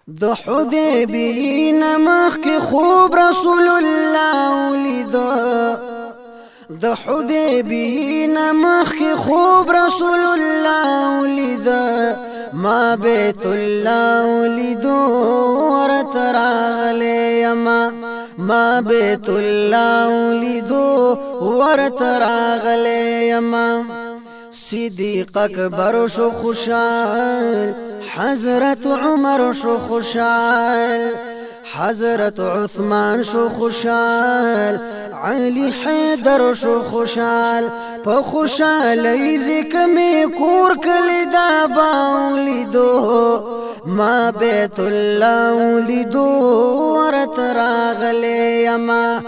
د حدیبی نمخ کی خوب رسول الله ولیدو د حدیبی نمخ کی خوب رسول الله ولیدو ما بیت الله ولیدو ورتراغلی یما ما بیت الله ولیدو ورتراغلی یما صدیق اکبر شو خوشحال حضرت عمر شو خوشحال حضرت عثمان شو خوشحال علی حیدر شو خوشحال په خوشحالی زکمی کور کلی دا باولیدو ما بیت الله ولیدو ورت راغلی یما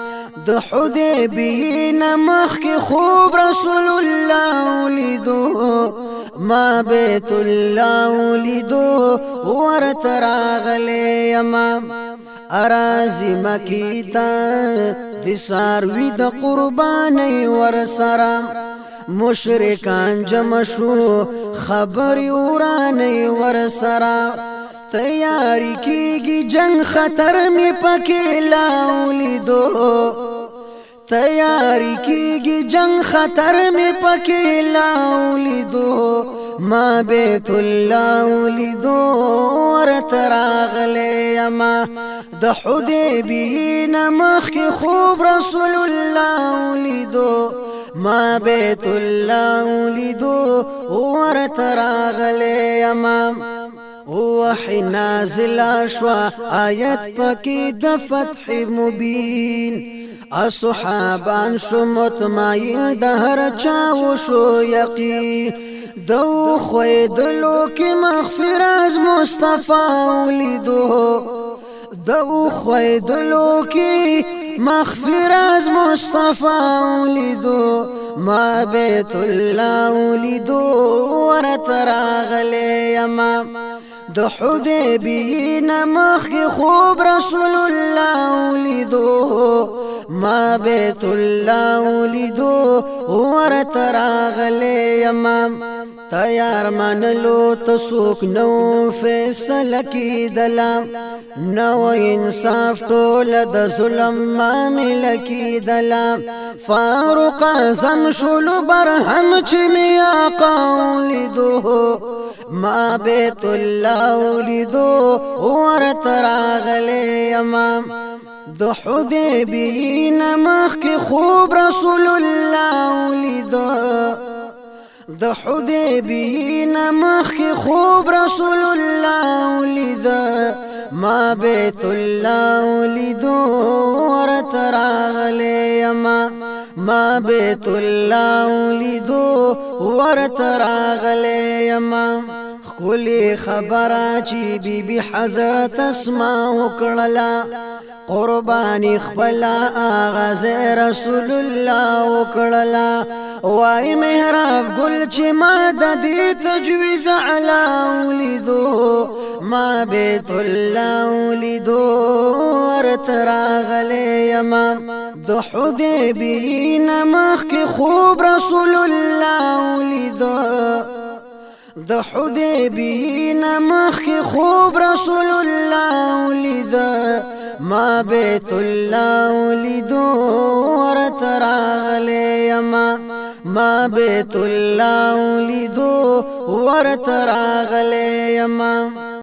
د حدیبی نمخ کی خوب رسول الله ولیدو ما بیت الله ولیدو ورت راغلی یما اراضی مکی تا د ساروی د قربانی ورسرا مشرکان جمع شو خبری ورانی ورسرا تیاری کیگی جنگ خطر می پکی لاولیدو تیاری کیگی جنگ خطر می پکی لاولیدو ما بیت الله ولیدو ورت راغلی یما د حدیبی نمخ کی خوب رسول الله ولیدو ما بیت الله ولیدو ورت راغلی یما وحی نازل شوا آیت پکی د فتح مبین اصحابان شو مطمئن د هر چاو شو یقین دو خویدلو کی مغفر از مصطفی ولیدو دو خویدلو کی مغفر از مصطفی ولیدو ما بیت الله ولیدو ورت راغلی یما د حدیبی نمخ کی خوب رسول الله ولیدو ما بیت الله ولیدو ورت راغلی یما تیار منلو تسوک نو فیصله کی دلا نو انصاف ټول د ظلم معامله کی دلا فاروق اعظم شلو برهم چې میا قولیدو ما بیت الله ولیدو ورت راغلی یما د حدیبی نمخ کی خوب رسول الله ولیدو د حدیبی نمخ کی خوب رسول الله ولیدو ما بیت الله ولیدو ورت راغلی یما ما بیت الله ولیدو ورت راغلی یما خلی خبره چی بی بی حضرت اسماء وکړلا قربانی خپلا آغاز رسول الله وکړلا وای محراب گل چې ما د دې تجویز علا ولیدو ما بیت الله ولیدو ورت راغلی یما د حدیبی نمخ کی خوب رسول الله ولیدو د حدیبی نمخ کی خوب رسول الله ولیدو ما بیت الله ولیدو ورت راغلی یما ما بیت الله ولیدو ورت راغلی یما